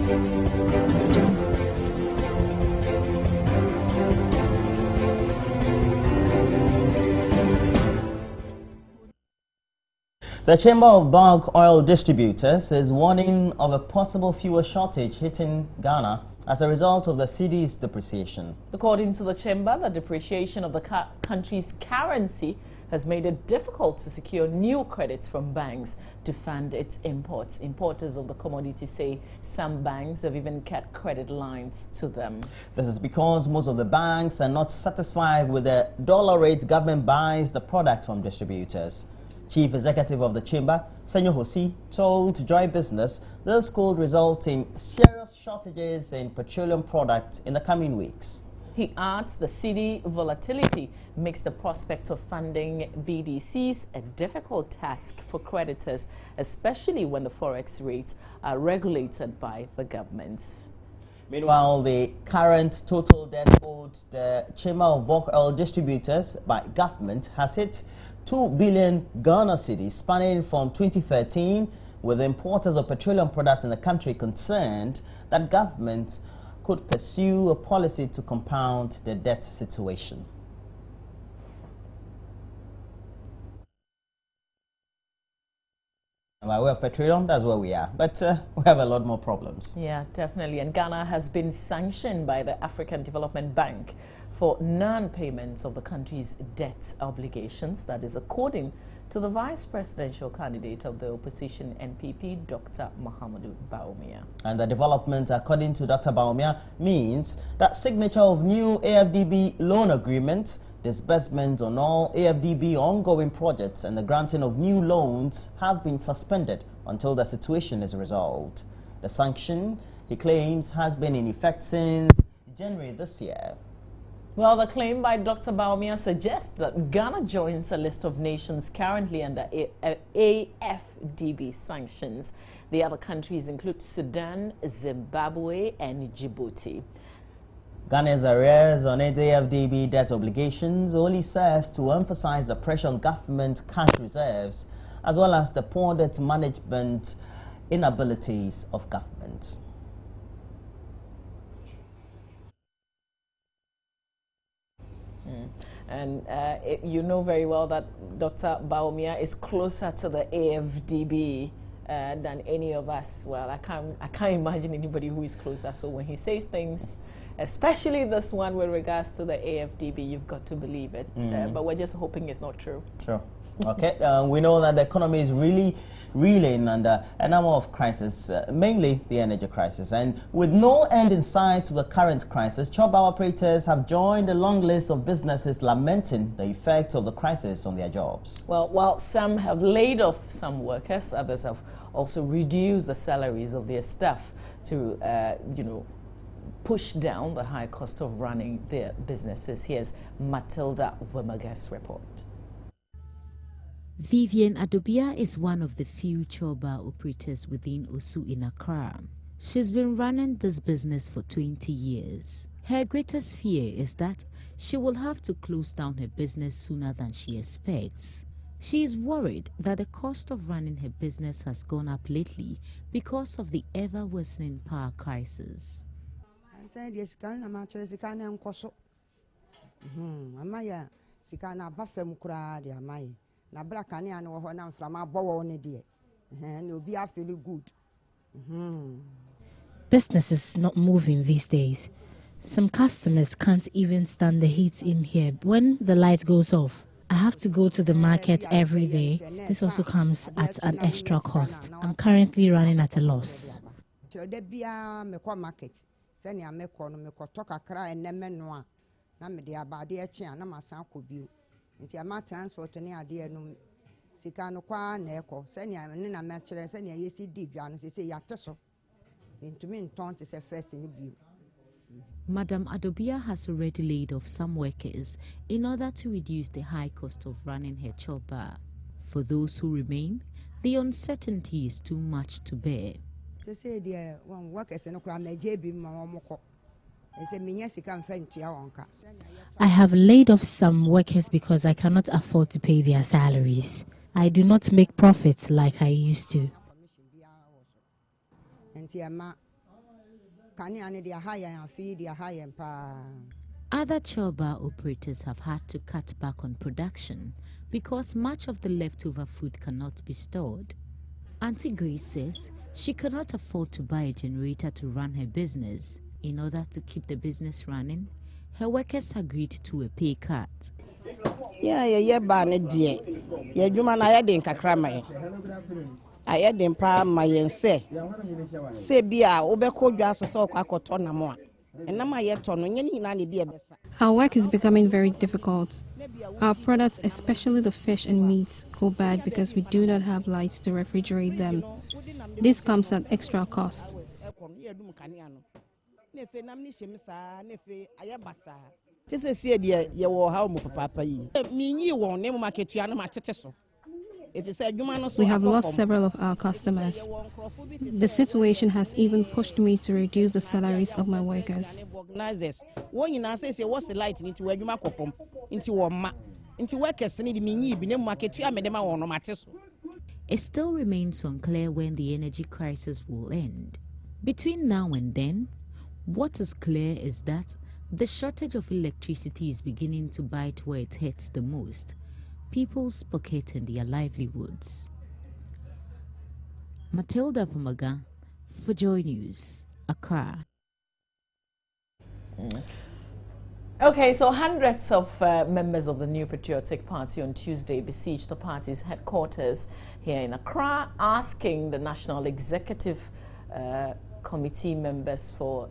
The Chamber of Bulk Oil Distributors is warning of a possible fuel shortage hitting Ghana as a result of the cedi's depreciation. According to the Chamber, the depreciation of the country's currency has made it difficult to secure new credits from banks to fund its imports. Importers of the commodity say some banks have even cut credit lines to them. This is because most of the banks are not satisfied with the dollar rate government buys the product from distributors. Chief Executive of the Chamber, Senyo Hosi, told Joy Business this could result in serious shortages in petroleum products in the coming weeks. He adds the cedi volatility makes the prospect of funding BDCs a difficult task for creditors, especially when the forex rates are regulated by the governments. Meanwhile, the current total debt owed the Chamber of Bulk Oil Distributors by government has hit 2 billion Ghana cedis spanning from 2013, with importers of petroleum products in the country concerned that government could pursue a policy to compound the debt situation. By way of petroleum, that's where we are. But we have a lot more problems. Yeah, definitely. And Ghana has been sanctioned by the African Development Bank for non-payments of the country's debt obligations. That is according to the vice presidential candidate of the opposition NPP, Dr. Mahamudu Bawumia. And the development, according to Dr. Bawumia, means that signature of new AFDB loan agreements, disbursement on all AFDB ongoing projects, and the granting of new loans have been suspended until the situation is resolved. The sanction, he claims, has been in effect since January this year. Well, the claim by Dr. Bawumia suggests that Ghana joins a list of nations currently under AFDB sanctions. The other countries include Sudan, Zimbabwe, and Djibouti. Ghana's arrears on its AFDB debt obligations only serves to emphasize the pressure on government cash reserves, as well as the poor debt management inabilities of governments. And you know very well that Dr. Bawumia is closer to the AFDB than any of us. Well, I can't imagine anybody who is closer. So when he says things, especially this one with regards to the AFDB, you've got to believe it. But we're just hoping it's not true. Sure. Okay. We know that the economy is really reeling under a number of crises, mainly the energy crisis. And with no end in sight to the current crisis, chopper operators have joined a long list of businesses lamenting the effects of the crisis on their jobs. Well, while some have laid off some workers, others have also reduced the salaries of their staff to, push down the high cost of running their businesses. Here's Matilda Wemaga's report. Vivian Adobia is one of the few chopper operators within Osu in Accra. She's been running this business for 20 years. Her greatest fear is that she will have to close down her business sooner than she expects. She is worried that the cost of running her business has gone up lately because of the ever-worsening power crisis. Business is not moving these days. Some customers can't even stand the heat in here. When the light goes off, I have to go to the market every day. This also comes at an extra cost. I'm currently running at a loss. Madam Adobia has already laid off some workers in order to reduce the high cost of running her chopper. For those who remain, the uncertainty is too much to bear. I have laid off some workers because I cannot afford to pay their salaries. I do not make profits like I used to. Other Choba operators have had to cut back on production because much of the leftover food cannot be stored. Auntie Grace says she cannot afford to buy a generator to run her business. In order to keep the business running, her workers agreed to a pay cut. Yeah, bad dear. Yeah, you man, I had in Kakramay. I had in Pa my say Bia, Obeko Jas so Kakotona more. And now my yet on any be a best. Our work is becoming very difficult. Our products, especially the fish and meats, go bad because we do not have lights to refrigerate them. This comes at extra cost. We have lost several of our customers. The situation has even pushed me to reduce the salaries of my workers. It still remains unclear when the energy crisis will end. Between now and then, what is clear is that the shortage of electricity is beginning to bite where it hurts the most: people's pocket and their livelihoods. Matilda Pomaga for Joy News, Accra. Okay, so hundreds of members of the New Patriotic Party on Tuesday besieged the party's headquarters here in Accra, asking the National Executive Committee members for,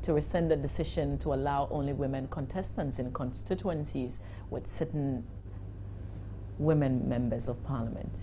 to rescind the decision to allow only women contestants in constituencies with certain women members of parliament.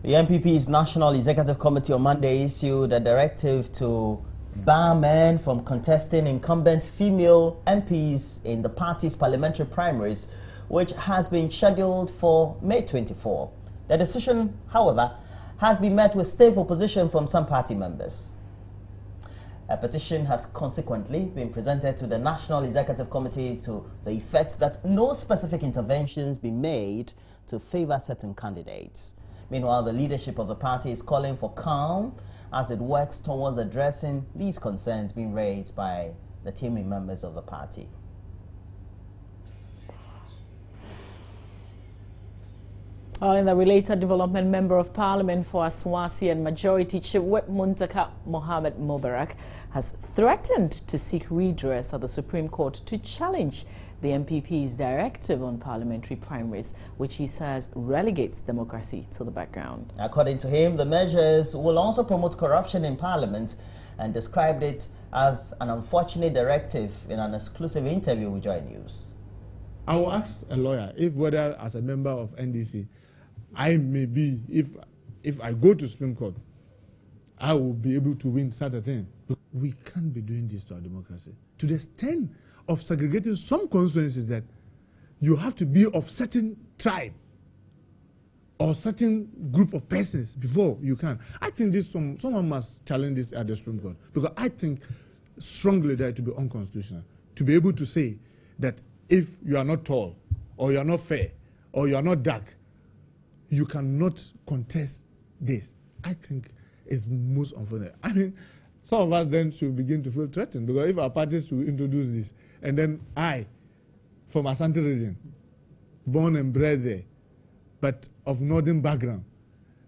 The NPP's National Executive Committee on Monday issued a directive to bar men from contesting incumbent female MPs in the party's parliamentary primaries, which has been scheduled for May 24. The decision, however, has been met with stiff opposition from some party members. A petition has consequently been presented to the National Executive Committee to the effect that no specific interventions be made to favor certain candidates. Meanwhile, the leadership of the party is calling for calm as it works towards addressing these concerns being raised by the teaming members of the party. In the related development, Member of Parliament for Aswasi and Majority Chief Whip Muntaka Mohammed Mubarak has threatened to seek redress at the Supreme Court to challenge the MPP's directive on parliamentary primaries, which he says relegates democracy to the background. According to him, the measures will also promote corruption in Parliament and described it as an unfortunate directive in an exclusive interview with Joy News. I will ask a lawyer if whether as a member of NDC, I may be, if I go to Supreme Court, I will be able to win such a thing. But we can't be doing this to our democracy. To the extent of segregating some constituencies that you have to be of certain tribe or certain group of persons before you can. I think this someone must challenge this at the Supreme Court, because I think strongly that it to be unconstitutional to be able to say that if you are not tall or you are not fair or you are not dark, you cannot contest this. I think it's most unfortunate. I mean, some of us then should begin to feel threatened, because if our parties should introduce this, and then I, from Asante region, born and bred there, but of northern background,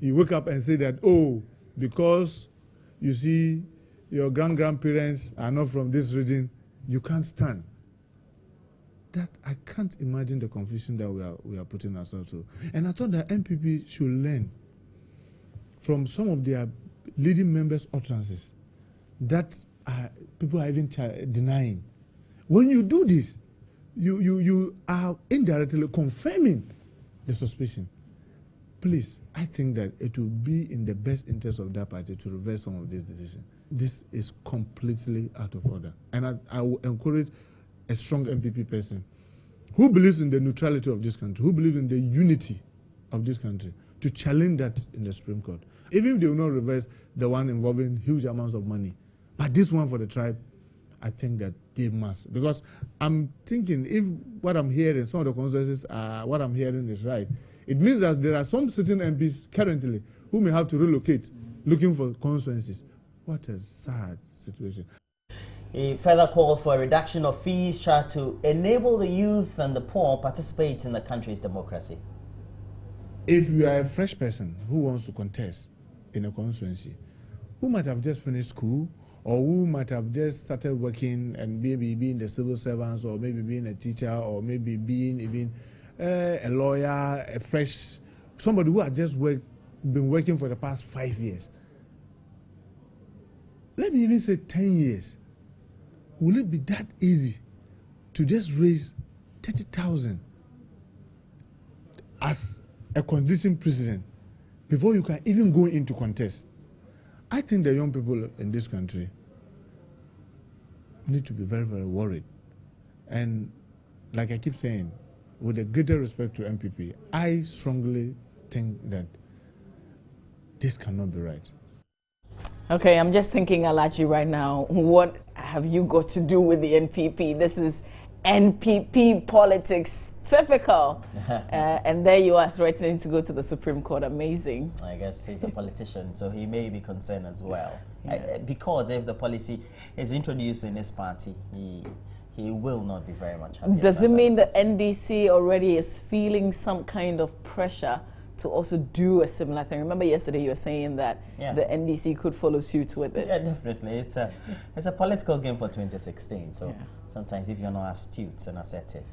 you wake up and say that, oh, because you see your grandparents are not from this region, you can't stand. That I can't imagine the confusion that we are putting ourselves to. And I thought that MPP should learn from some of their leading members' utterances that people are even denying. When you do this, you are indirectly confirming the suspicion. Please, I think that it will be in the best interest of that party to reverse some of these decisions. This is completely out of order. And I will encourage a strong MPP person who believes in the neutrality of this country, who believes in the unity of this country, to challenge that in the Supreme Court. Even if they will not reverse the one involving huge amounts of money, but this one for the tribe, I think that they must. Because I'm thinking, if what I'm hearing, some of the consensus what I'm hearing is right, it means that there are some certain MPs currently who may have to relocate looking for constituencies. What a sad situation. A further call for a reduction of fees charged to enable the youth and the poor participate in the country's democracy. If you are a fresh person who wants to contest in a constituency, who might have just finished school, or who might have just started working and maybe being the civil servants, or maybe being a teacher, or maybe being even a lawyer, a fresh, somebody who has just been working for the past 5 years. Let me even say 10 years. Will it be that easy to just raise 30,000 as a condition precedent before you can even go into contest? I think the young people in this country need to be very, very worried. And like I keep saying, with a greater respect to MPP, I strongly think that this cannot be right. Okay, I'm just thinking, Alaji, right now, what have you got to do with the NPP? This is NPP politics, typical. And there you are threatening to go to the Supreme Court. Amazing. I guess he's a politician, so he may be concerned as well. Yeah. Because if the policy is introduced in his party, he will not be very much happy. Does it mean the NDC already is feeling some kind of pressure to also do a similar thing? Remember yesterday you were saying that the NDC could follow suit with this. Yeah, definitely. It's a political game for 2016. So sometimes if you're not astute and assertive,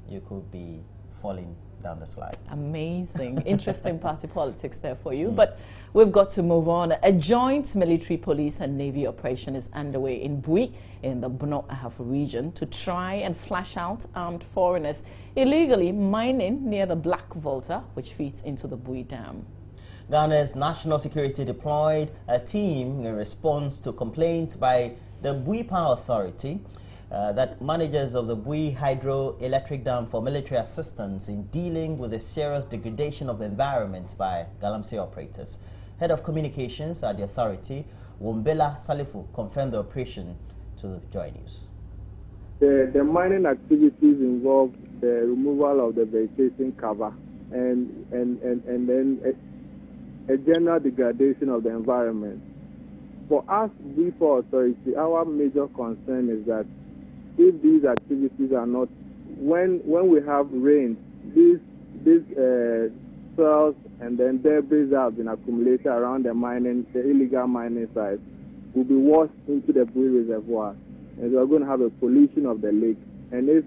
you could be falling down the slides. Amazing. Interesting party politics there for you. But we've got to move on. A joint military, police and navy operation is underway in Bui in the Bono-Ahafo region to try and flash out armed foreigners illegally mining near the Black Volta, which feeds into the Bui Dam. Ghana's National Security deployed a team in response to complaints by the Bui Power Authority that managers of the Bui hydroelectric dam for military assistance in dealing with the serious degradation of the environment by Galamsey operators. Head of communications at the authority, Wombela Salifu, confirmed the operation to Joy News. The mining activities involve the removal of the vegetation cover and then a general degradation of the environment. For us, Bui Power Authority, our major concern is that if these activities are not, when we have rain, these soils and then debris that have been accumulated around the illegal mining sites will be washed into the Bui reservoir, and we are going to have a pollution of the lake. And if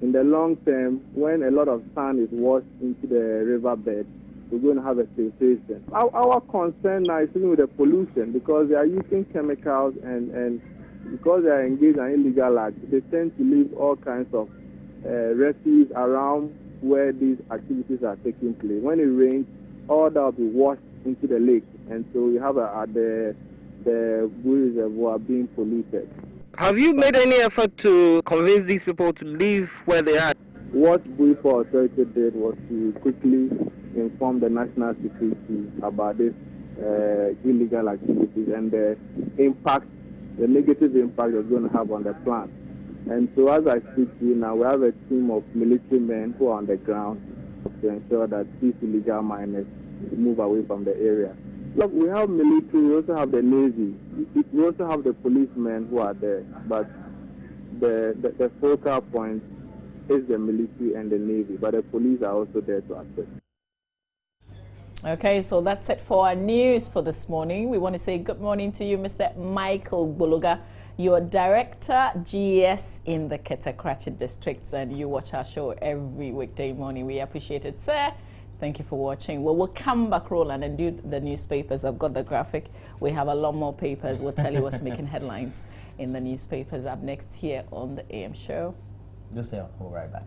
in the long term, when a lot of sand is washed into the riverbed, we're going to have a filtration. Our concern now is even with the pollution, because they are using chemicals and because they are engaged in illegal acts, they tend to leave all kinds of refuse around where these activities are taking place. When it rains, all that will be washed into the lake, and so we have the Bui reservoir being polluted. Have you made any effort to convince these people to leave where they are? What Bui Power Authority did was to quickly inform the national security about this illegal activities and the negative impact it's going to have on the plant. And so as I speak to you now, we have a team of military men who are on the ground to ensure that these illegal miners move away from the area. Look, we have military, we also have the Navy, we also have the policemen who are there, but the focal point is the military and the Navy, but the police are also there to assist. Okay, so that's it for our news for this morning. We want to say good morning to you, Mr. Michael Buluga. You're Director GS in the Ketakrachi districts, and you watch our show every weekday morning. We appreciate it, sir. Thank you for watching. Well, we'll come back, Roland, and do the newspapers. I've got the graphic. We have a lot more papers. We'll tell you what's making headlines in the newspapers up next here on the AM show. Just stay on. We'll be right back.